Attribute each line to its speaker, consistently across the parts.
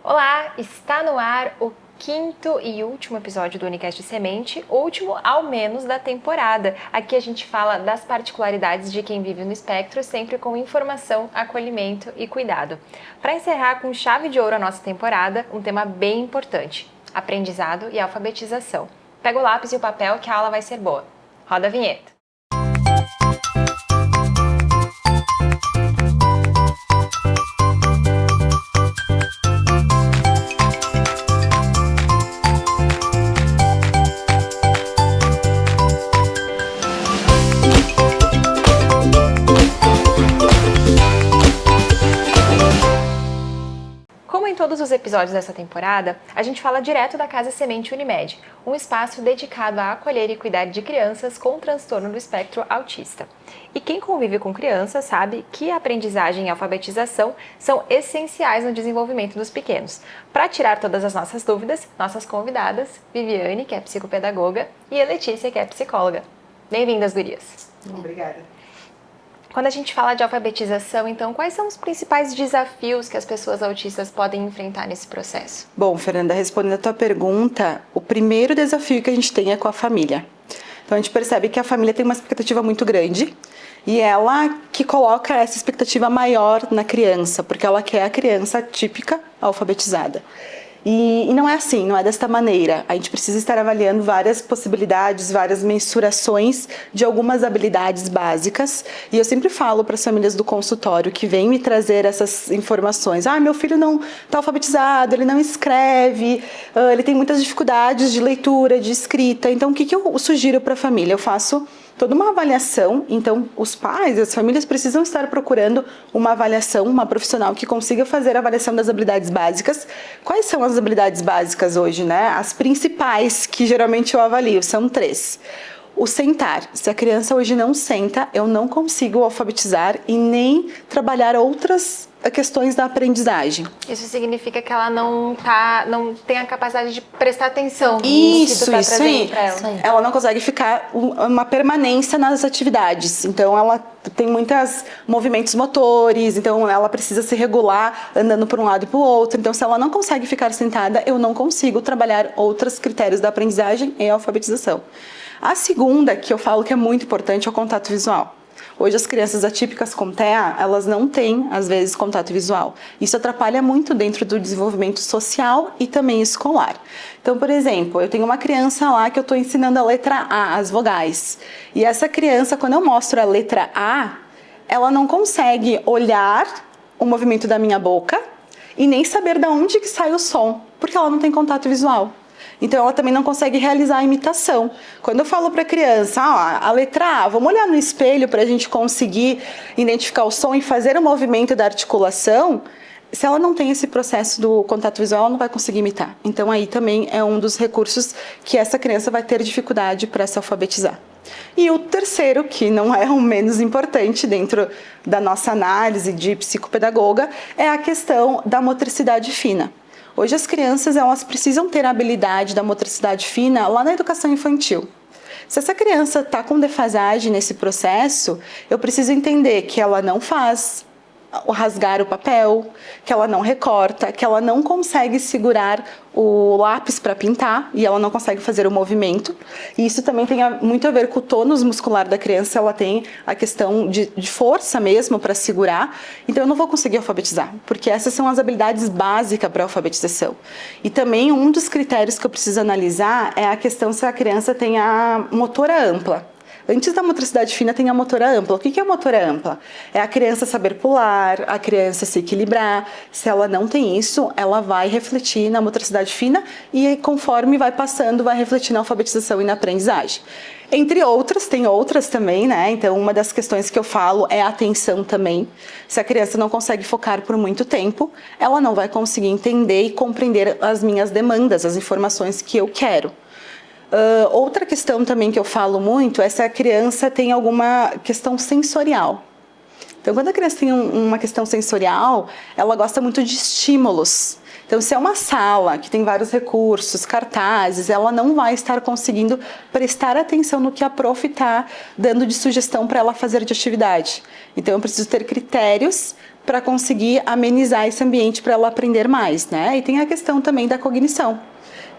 Speaker 1: Olá, está no ar o quinto e último episódio do Unicast Semente, último ao menos da temporada. Aqui a gente fala das particularidades de quem vive no espectro, sempre com informação, acolhimento e cuidado. Para encerrar com chave de ouro a nossa temporada, um tema bem importante: aprendizado e alfabetização. Pega o lápis e o papel que a aula vai ser boa. Roda a vinheta. Como em todos os episódios dessa temporada, a gente fala direto da Casa Semente Unimed, um espaço dedicado a acolher e cuidar de crianças com transtorno do espectro autista. E quem convive com crianças sabe que a aprendizagem e a alfabetização são essenciais no desenvolvimento dos pequenos. Para tirar todas as nossas dúvidas, nossas convidadas, Viviane, que é psicopedagoga, e a Letícia, que é psicóloga. Bem-vindas, gurias.
Speaker 2: Obrigada.
Speaker 1: Quando a gente fala de alfabetização, então, quais são os principais desafios que as pessoas autistas podem enfrentar nesse processo?
Speaker 2: Bom, Fernanda, respondendo a tua pergunta, o primeiro desafio que a gente tem é com a família. Então, a gente percebe que a família tem uma expectativa muito grande e ela que coloca essa expectativa maior na criança, porque ela quer a criança típica alfabetizada. E não é assim, não é desta maneira. A gente precisa estar avaliando várias possibilidades, várias mensurações de algumas habilidades básicas. E eu sempre falo para as famílias do consultório que vêm me trazer essas informações. Meu filho não está alfabetizado, ele não escreve, ele tem muitas dificuldades de leitura, de escrita. Então, o que eu sugiro para a família? Eu faço toda uma avaliação, então os pais, as famílias precisam estar procurando uma avaliação, uma profissional que consiga fazer a avaliação das habilidades básicas. Quais são as habilidades básicas hoje, né? As principais que geralmente eu avalio são 3. O sentar. Se a criança hoje não senta, eu não consigo alfabetizar e nem trabalhar outras questões da aprendizagem.
Speaker 1: Isso significa que ela não tem a capacidade de prestar atenção
Speaker 2: isso aí.
Speaker 1: Pra ela.
Speaker 2: Ela não consegue ficar uma permanência nas atividades. Então ela tem muitos movimentos motores, então ela precisa se regular andando por um lado e para o outro. Então se ela não consegue ficar sentada, eu não consigo trabalhar outros critérios da aprendizagem e alfabetização. A segunda, que eu falo que é muito importante, é o contato visual. Hoje as crianças atípicas com TEA, elas não têm, às vezes, contato visual. Isso atrapalha muito dentro do desenvolvimento social e também escolar. Então, por exemplo, eu tenho uma criança lá que eu estou ensinando a letra A, as vogais. E essa criança, quando eu mostro a letra A, ela não consegue olhar o movimento da minha boca e nem saber de onde que sai o som, porque ela não tem contato visual. Então, ela também não consegue realizar a imitação. Quando eu falo para a criança, a letra A, vamos olhar no espelho para a gente conseguir identificar o som e fazer o movimento da articulação, se ela não tem esse processo do contato visual, ela não vai conseguir imitar. Então, aí também é um dos recursos que essa criança vai ter dificuldade para se alfabetizar. E o terceiro, que não é o menos importante dentro da nossa análise de psicopedagoga, é a questão da motricidade fina. Hoje as crianças elas precisam ter a habilidade da motricidade fina lá na educação infantil. Se essa criança está com defasagem nesse processo, eu preciso entender que ela não faz rasgar o papel, que ela não recorta, que ela não consegue segurar o lápis para pintar e ela não consegue fazer o movimento. E isso também tem muito a ver com o tônus muscular da criança, ela tem a questão de força mesmo para segurar. Então eu não vou conseguir alfabetizar, porque essas são as habilidades básicas para a alfabetização. E também um dos critérios que eu preciso analisar é a questão se a criança tem a motora ampla. Antes da motricidade fina tem a motora ampla. O que é a motora ampla? É a criança saber pular, a criança se equilibrar. Se ela não tem isso, ela vai refletir na motricidade fina e conforme vai passando, vai refletir na alfabetização e na aprendizagem. Entre outras, tem outras também, né? Então, uma das questões que eu falo é a atenção também. Se a criança não consegue focar por muito tempo, ela não vai conseguir entender e compreender as minhas demandas, as informações que eu quero. Outra questão também que eu falo muito é se a criança tem alguma questão sensorial. Então, quando a criança tem uma questão sensorial, ela gosta muito de estímulos. Então, se é uma sala que tem vários recursos, cartazes, ela não vai estar conseguindo prestar atenção no que a prof está dando de sugestão para ela fazer de atividade. Então, eu preciso ter critérios para conseguir amenizar esse ambiente para ela aprender mais, né? E tem a questão também da cognição.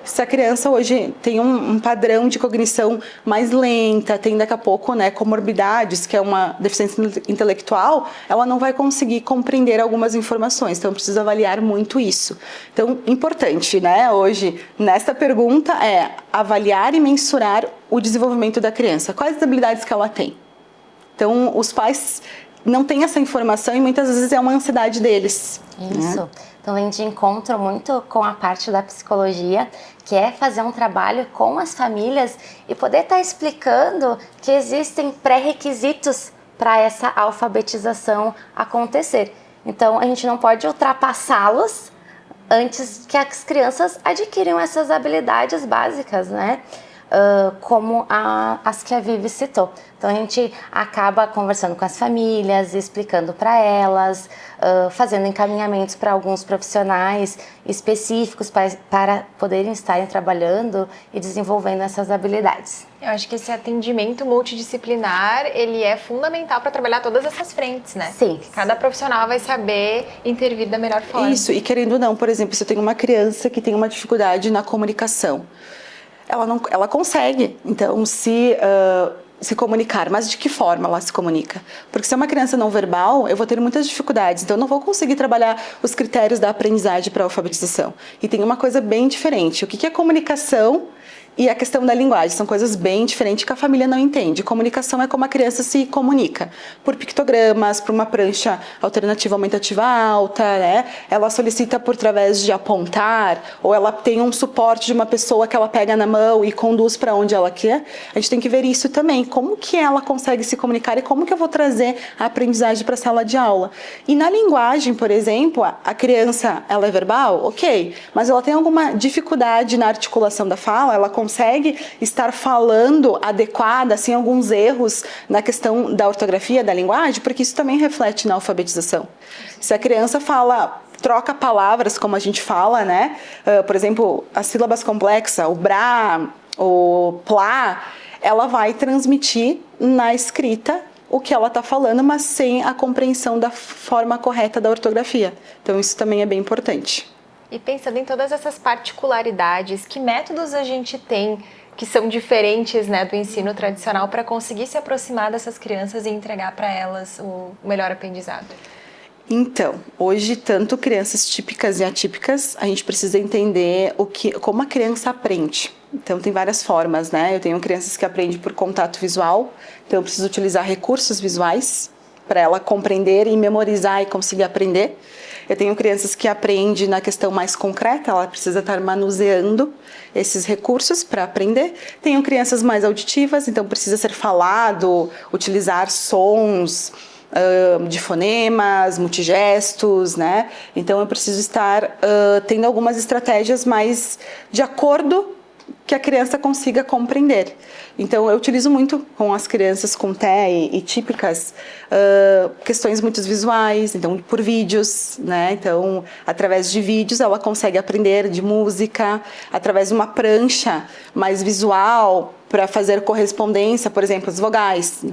Speaker 2: Se a criança hoje tem um padrão de cognição mais lenta, tem daqui a pouco, né, comorbidades, que é uma deficiência intelectual, ela não vai conseguir compreender algumas informações. Então, precisa avaliar muito isso. Então, importante, né, hoje, nesta pergunta é avaliar e mensurar o desenvolvimento da criança. Quais as habilidades que ela tem? Então, os pais não têm essa informação e muitas vezes é uma ansiedade deles.
Speaker 3: Isso.
Speaker 2: Né?
Speaker 3: Então, vem de encontro muito com a parte da psicologia, que é fazer um trabalho com as famílias e poder estar explicando que existem pré-requisitos para essa alfabetização acontecer. Então, a gente não pode ultrapassá-los antes que as crianças adquiram essas habilidades básicas, né? Como as que a Vivi citou. Então a gente acaba conversando com as famílias, explicando para elas, fazendo encaminhamentos para alguns profissionais específicos para poderem estarem trabalhando e desenvolvendo essas habilidades.
Speaker 1: Eu acho que esse atendimento multidisciplinar, ele é fundamental para trabalhar todas essas frentes, né?
Speaker 3: Sim.
Speaker 1: Cada profissional vai saber intervir da melhor forma.
Speaker 2: Isso, e querendo ou não, por exemplo, se eu tenho uma criança que tem uma dificuldade na comunicação, ela consegue, então, se comunicar, mas de que forma ela se comunica? Porque se é uma criança não verbal, eu vou ter muitas dificuldades, então eu não vou conseguir trabalhar os critérios da aprendizagem para a alfabetização. E tem uma coisa bem diferente, o que é comunicação e a questão da linguagem, são coisas bem diferentes que a família não entende. Comunicação é como a criança se comunica, por pictogramas, por uma prancha alternativa aumentativa alta, né? Ela solicita por através de apontar, ou ela tem um suporte de uma pessoa que ela pega na mão e conduz para onde ela quer. A gente tem que ver isso também, como que ela consegue se comunicar e como que eu vou trazer a aprendizagem para a sala de aula. E na linguagem, por exemplo, a criança, ela é verbal? Ok, mas ela tem alguma dificuldade na articulação da fala, ela consegue estar falando adequada, assim, alguns erros na questão da ortografia, da linguagem, porque isso também reflete na alfabetização. Se a criança troca palavras, como a gente fala, né? Por exemplo, as sílabas complexas, o brá, o plá, ela vai transmitir na escrita o que ela está falando, mas sem a compreensão da forma correta da ortografia. Então, isso também é bem importante.
Speaker 1: E pensando em todas essas particularidades, que métodos a gente tem que são diferentes, né, do ensino tradicional para conseguir se aproximar dessas crianças e entregar para elas o melhor aprendizado?
Speaker 2: Então, hoje, tanto crianças típicas e atípicas, a gente precisa entender como a criança aprende. Então, tem várias formas, né? Eu tenho crianças que aprendem por contato visual, então eu preciso utilizar recursos visuais para ela compreender e memorizar e conseguir aprender. Eu tenho crianças que aprendem na questão mais concreta, ela precisa estar manuseando esses recursos para aprender. Tenho crianças mais auditivas, então precisa ser falado, utilizar sons de fonemas, multigestos, né? Então eu preciso estar tendo algumas estratégias mais de acordo que a criança consiga compreender. Então, eu utilizo muito com as crianças com TEA e típicas questões muito visuais, então, por vídeos, né? Então, através de vídeos, ela consegue aprender de música, através de uma prancha mais visual, para fazer correspondência, por exemplo, as vogais.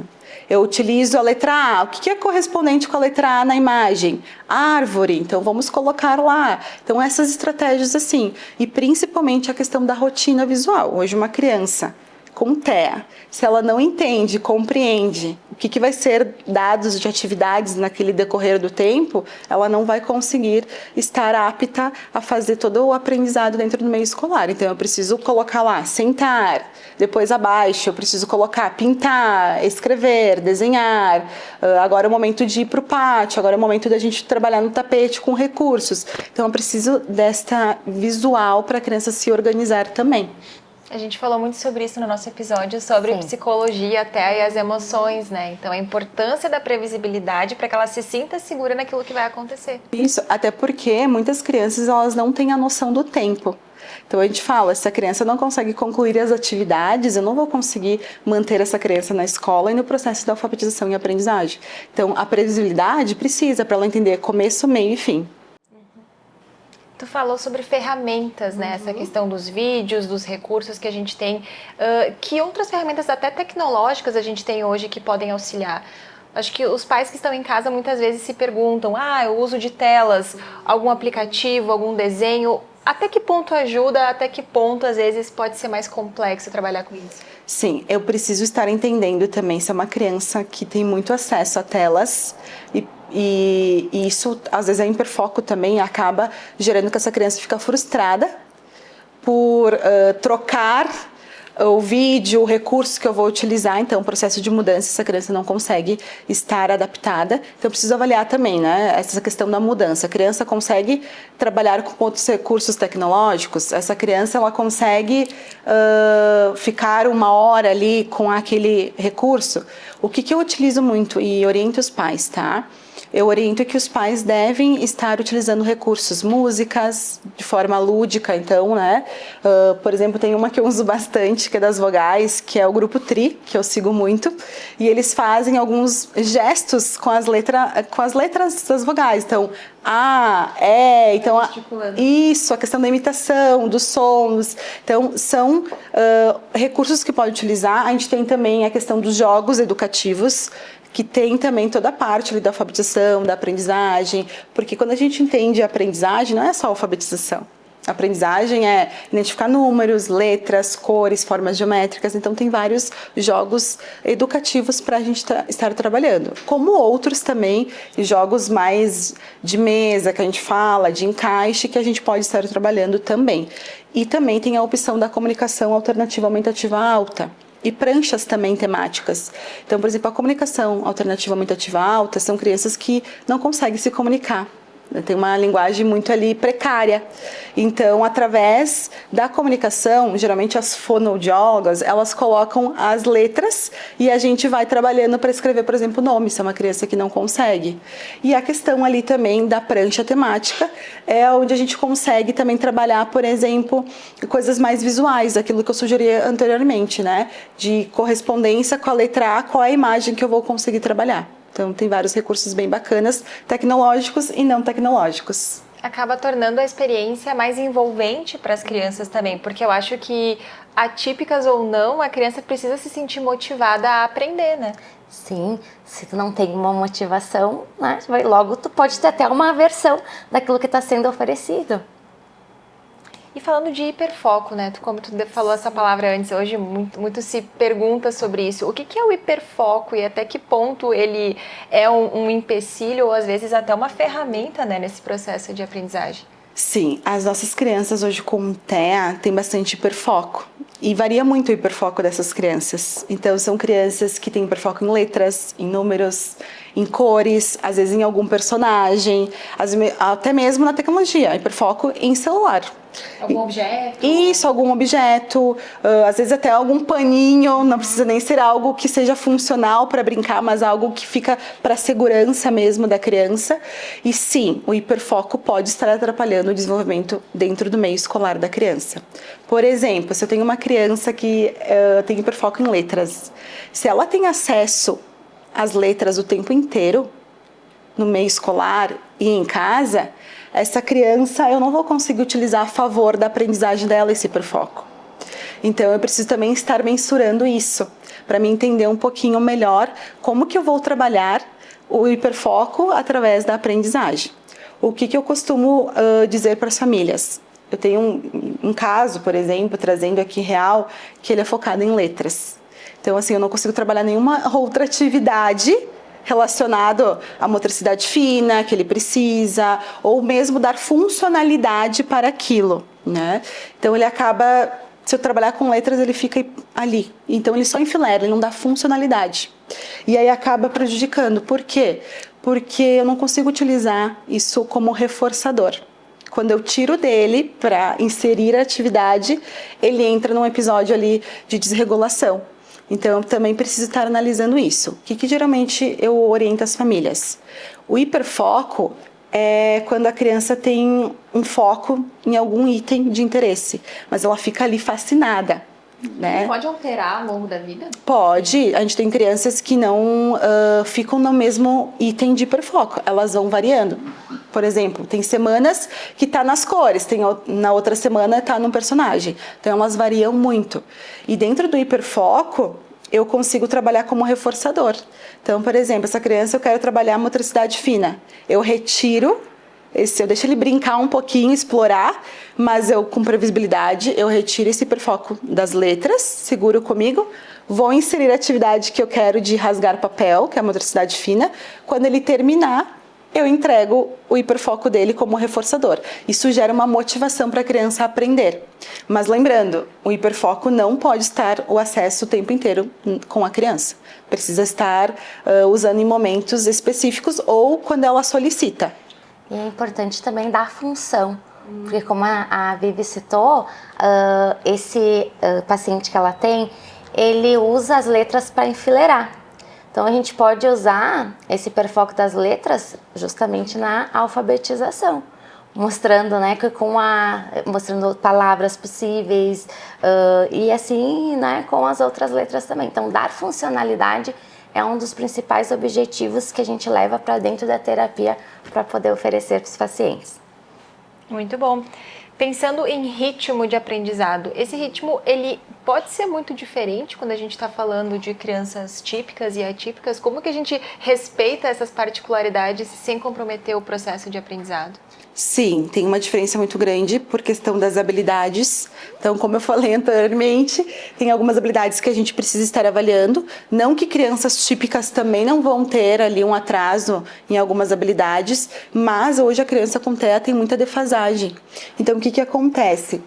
Speaker 2: Eu utilizo a letra A. O que é correspondente com a letra A na imagem? Árvore. Então, vamos colocar lá. Então, essas estratégias assim. E, principalmente, a questão da rotina visual. Hoje, uma criança com TEA, se ela não entende, compreende o que vai ser dados de atividades naquele decorrer do tempo, ela não vai conseguir estar apta a fazer todo o aprendizado dentro do meio escolar. Então, eu preciso colocar lá, sentar, depois abaixo, eu preciso colocar pintar, escrever, desenhar, agora é o momento de ir para o pátio, agora é o momento da gente trabalhar no tapete com recursos. Então, eu preciso desta visual para a criança se organizar também.
Speaker 1: A gente falou muito sobre isso no nosso episódio sobre psicologia até e as emoções, né? Então, a importância da previsibilidade para que ela se sinta segura naquilo que vai acontecer.
Speaker 2: Isso, até porque muitas crianças elas não têm a noção do tempo. Então, a gente fala, se a criança não consegue concluir as atividades, eu não vou conseguir manter essa criança na escola e no processo da alfabetização e aprendizagem. Então, a previsibilidade precisa para ela entender começo, meio e fim.
Speaker 1: Tu falou sobre ferramentas, né? Essa questão dos vídeos, dos recursos que a gente tem. Que outras ferramentas, até tecnológicas, a gente tem hoje que podem auxiliar? Acho que os pais que estão em casa muitas vezes se perguntam, o uso de telas, algum aplicativo, algum desenho, até que ponto ajuda, até que ponto às vezes pode ser mais complexo trabalhar com isso?
Speaker 2: Sim, eu preciso estar entendendo também se é uma criança que tem muito acesso a telas e isso às vezes é hiperfoco também, acaba gerando que essa criança fica frustrada por trocar o vídeo, o recurso que eu vou utilizar, então o processo de mudança, essa criança não consegue estar adaptada, então eu preciso avaliar também, né, essa questão da mudança. A criança consegue trabalhar com outros recursos tecnológicos, essa criança ela consegue ficar 1 hora ali com aquele recurso. O que eu utilizo muito e oriento os pais, tá? Eu oriento que os pais devem estar utilizando recursos, músicas, de forma lúdica, então, né? Por exemplo, tem uma que eu uso bastante, que é das vogais, que é o grupo Tri, que eu sigo muito, e eles fazem alguns gestos com as letras das vogais, então, então, isso, a questão da imitação, dos sons, então, são recursos que pode utilizar. A gente tem também a questão dos jogos educativos, que tem também toda a parte ali da alfabetização, da aprendizagem, porque quando a gente entende a aprendizagem, não é só a alfabetização. A aprendizagem é identificar números, letras, cores, formas geométricas, então tem vários jogos educativos para a gente estar trabalhando. Como outros também, jogos mais de mesa, que a gente fala, de encaixe, que a gente pode estar trabalhando também. E também tem a opção da comunicação alternativa aumentativa alta. E pranchas também temáticas. Então, por exemplo, a comunicação alternativa aumentativa alta são crianças que não conseguem se comunicar. Tem uma linguagem muito ali precária. Então, através da comunicação, geralmente as fonoaudiólogas, elas colocam as letras e a gente vai trabalhando para escrever, por exemplo, o nome, se é uma criança que não consegue. E a questão ali também da prancha temática é onde a gente consegue também trabalhar, por exemplo, coisas mais visuais, aquilo que eu sugeri anteriormente, né? De correspondência com a letra A, qual é a imagem que eu vou conseguir trabalhar. Então, tem vários recursos bem bacanas, tecnológicos e não tecnológicos.
Speaker 1: Acaba tornando a experiência mais envolvente para as crianças também, porque eu acho que, atípicas ou não, a criança precisa se sentir motivada a aprender, né?
Speaker 3: Sim, se tu não tem uma motivação, né, logo tu pode ter até uma aversão daquilo que está sendo oferecido.
Speaker 1: E falando de hiperfoco, né? Como tu falou essa palavra antes, hoje muito se pergunta sobre isso. O que é o hiperfoco e até que ponto ele é um empecilho ou às vezes até uma ferramenta, né, nesse processo de aprendizagem?
Speaker 2: Sim, as nossas crianças hoje com TEA têm bastante hiperfoco. E varia muito o hiperfoco dessas crianças. Então, são crianças que têm hiperfoco em letras, em números, em cores, às vezes em algum personagem, até mesmo na tecnologia, hiperfoco em celular.
Speaker 1: Algum objeto?
Speaker 2: Isso, algum objeto, às vezes até algum paninho, não precisa nem ser algo que seja funcional para brincar, mas algo que fica para a segurança mesmo da criança. E sim, o hiperfoco pode estar atrapalhando o desenvolvimento dentro do meio escolar da criança. Por exemplo, se eu tenho uma criança que tem hiperfoco em letras, se ela tem acesso às letras o tempo inteiro, no meio escolar e em casa, essa criança eu não vou conseguir utilizar a favor da aprendizagem dela esse hiperfoco. Então eu preciso também estar mensurando isso, para me entender um pouquinho melhor como que eu vou trabalhar o hiperfoco através da aprendizagem. O que eu costumo dizer para as famílias? Eu tenho um caso, por exemplo, trazendo aqui real, que ele é focado em letras. Então assim, eu não consigo trabalhar nenhuma outra atividade relacionado à motricidade fina que ele precisa, ou mesmo dar funcionalidade para aquilo, né? Então ele acaba, se eu trabalhar com letras, ele fica ali. Então ele só enfileira, ele não dá funcionalidade. E aí acaba prejudicando. Por quê? Porque eu não consigo utilizar isso como reforçador. Quando eu tiro dele para inserir a atividade, ele entra num episódio ali de desregulação. Então, eu também preciso estar analisando isso. O que geralmente eu oriento as famílias? O hiperfoco é quando a criança tem um foco em algum item de interesse, mas ela fica ali fascinada, né?
Speaker 1: Pode alterar ao longo da vida?
Speaker 2: Pode. A gente tem crianças que não ficam no mesmo item de hiperfoco, elas vão variando. Por exemplo, tem semanas que tá nas cores, na outra semana tá num personagem. Então elas variam muito. E dentro do hiperfoco, eu consigo trabalhar como reforçador. Então, por exemplo, essa criança, eu quero trabalhar a motricidade fina. Eu retiro, eu deixo ele brincar um pouquinho, explorar, mas eu, com previsibilidade, eu retiro esse hiperfoco das letras, seguro comigo, vou inserir a atividade que eu quero de rasgar papel, que é a motricidade fina. Quando ele terminar, eu entrego o hiperfoco dele como reforçador. Isso gera uma motivação para a criança aprender. Mas lembrando, o hiperfoco não pode estar o acesso o tempo inteiro com a criança. Precisa estar usando em momentos específicos ou quando ela solicita.
Speaker 3: E é importante também dar função, porque como a Vivi citou, esse paciente que ela tem, ele usa as letras para enfileirar. Então a gente pode usar esse hiperfoco das letras justamente na alfabetização, mostrando, né, mostrando palavras possíveis e assim, né, com as outras letras também. Então dar funcionalidade é um dos principais objetivos que a gente leva para dentro da terapia para poder oferecer para os pacientes.
Speaker 1: Muito bom. Pensando em ritmo de aprendizado, esse ritmo ele pode ser muito diferente quando a gente está falando de crianças típicas e atípicas. Como que a gente respeita essas particularidades sem comprometer o processo de aprendizado?
Speaker 2: Sim, tem uma diferença muito grande por questão das habilidades. Então, como eu falei anteriormente, tem algumas habilidades que a gente precisa estar avaliando. Não que crianças típicas também não vão ter ali um atraso em algumas habilidades, mas hoje a criança com TEA tem muita defasagem. Então, o que acontece?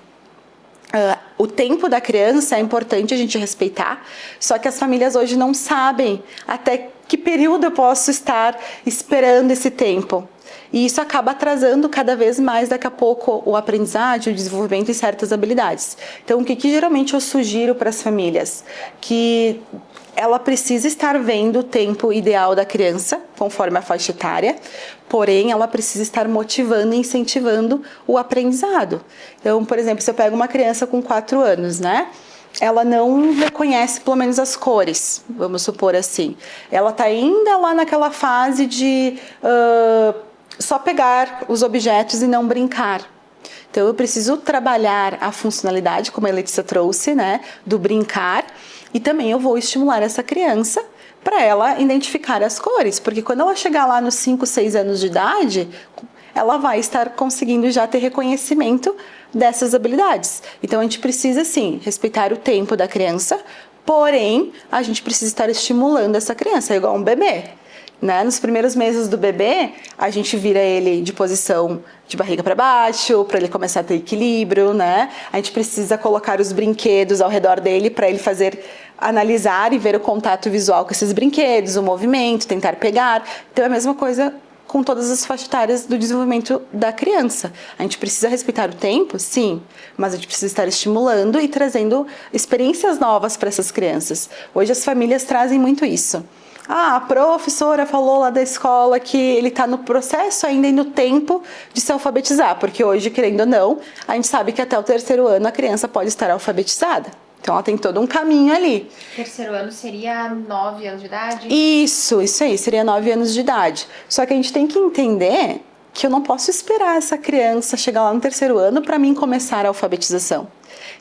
Speaker 2: O tempo da criança é importante a gente respeitar, só que as famílias hoje não sabem até que período eu posso estar esperando esse tempo. E isso acaba atrasando cada vez mais, daqui a pouco, o aprendizado, o desenvolvimento de certas habilidades. Então, o que geralmente eu sugiro para as famílias? Que ela precisa estar vendo o tempo ideal da criança, conforme a faixa etária, porém, ela precisa estar motivando e incentivando o aprendizado. Então, por exemplo, se eu pego uma criança com 4 anos, né? Ela não reconhece pelo menos as cores, vamos supor assim. Ela está ainda lá naquela fase de só pegar os objetos e não brincar. Então eu preciso trabalhar a funcionalidade, como a Letícia trouxe, né, do brincar, e também eu vou estimular essa criança para ela identificar as cores, porque quando ela chegar lá nos 5, 6 anos de idade, ela vai estar conseguindo já ter reconhecimento dessas habilidades. Então a gente precisa sim respeitar o tempo da criança, porém a gente precisa estar estimulando essa criança, é igual um bebê. Né? Nos primeiros meses do bebê, a gente vira ele de posição de barriga para baixo, para ele começar a ter equilíbrio, né? A gente precisa colocar os brinquedos ao redor dele para ele analisar e ver o contato visual com esses brinquedos, o movimento, tentar pegar. Então é a mesma coisa com todas as faixas etárias do desenvolvimento da criança. A gente precisa respeitar o tempo, sim, mas a gente precisa estar estimulando e trazendo experiências novas para essas crianças. Hoje as famílias trazem muito isso. A professora falou lá da escola que ele está no processo ainda e no tempo de se alfabetizar, porque hoje, querendo ou não, a gente sabe que até o 3º ano a criança pode estar alfabetizada. Então ela tem todo um caminho ali.
Speaker 1: 3º ano seria 9 anos de idade?
Speaker 2: Isso aí, seria 9 anos de idade. Só que a gente tem que entender que eu não posso esperar essa criança chegar lá no 3º ano para mim começar a alfabetização.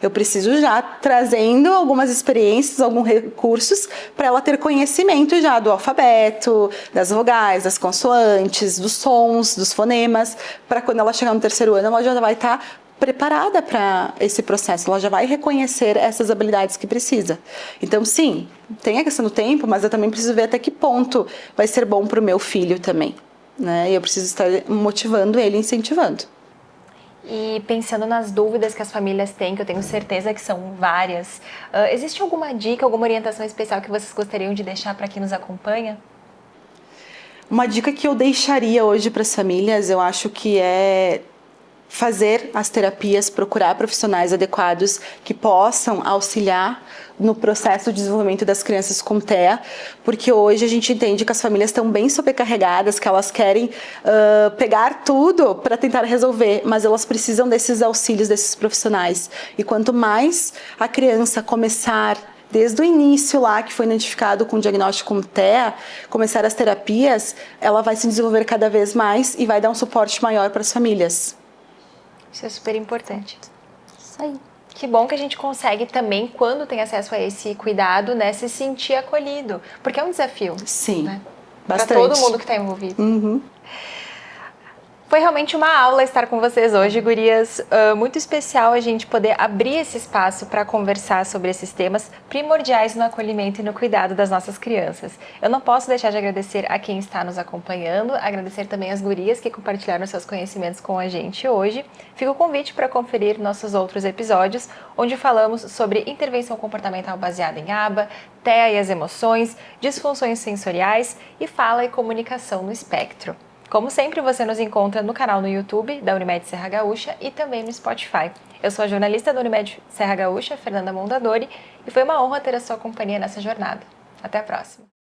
Speaker 2: Eu preciso já trazendo algumas experiências, alguns recursos para ela ter conhecimento já do alfabeto, das vogais, das consoantes, dos sons, dos fonemas, para quando ela chegar no 3º ano ela já vai estar preparada para esse processo, ela já vai reconhecer essas habilidades que precisa. Então sim, tem a questão do tempo, mas eu também preciso ver até que ponto vai ser bom para o meu filho também, né? E eu preciso estar motivando ele, incentivando.
Speaker 1: E pensando nas dúvidas que as famílias têm, que eu tenho certeza que são várias, existe alguma dica, alguma orientação especial que vocês gostariam de deixar para quem nos acompanha?
Speaker 2: Uma dica que eu deixaria hoje para as famílias, eu acho que é fazer as terapias, procurar profissionais adequados que possam auxiliar no processo de desenvolvimento das crianças com TEA, porque hoje a gente entende que as famílias estão bem sobrecarregadas, que elas querem pegar tudo para tentar resolver, mas elas precisam desses auxílios desses profissionais. E quanto mais a criança começar desde o início lá, que foi identificado com o diagnóstico como TEA, começar as terapias, ela vai se desenvolver cada vez mais e vai dar um suporte maior para as famílias.
Speaker 1: Isso é super importante.
Speaker 3: Isso aí.
Speaker 1: Que bom que a gente consegue também, quando tem acesso a esse cuidado, né, se sentir acolhido. Porque é um desafio.
Speaker 2: Sim,
Speaker 1: Né?
Speaker 2: bastante.
Speaker 1: Para todo mundo que está envolvido.
Speaker 2: Uhum.
Speaker 1: Foi realmente uma aula estar com vocês hoje, gurias. Muito especial a gente poder abrir esse espaço para conversar sobre esses temas primordiais no acolhimento e no cuidado das nossas crianças. Eu não posso deixar de agradecer a quem está nos acompanhando, agradecer também as gurias que compartilharam seus conhecimentos com a gente hoje. Fica o convite para conferir nossos outros episódios, onde falamos sobre intervenção comportamental baseada em ABA, TEA e as emoções, disfunções sensoriais e fala e comunicação no espectro. Como sempre, você nos encontra no canal no YouTube da Unimed Serra Gaúcha e também no Spotify. Eu sou a jornalista da Unimed Serra Gaúcha, Fernanda Mondadori, e foi uma honra ter a sua companhia nessa jornada. Até a próxima!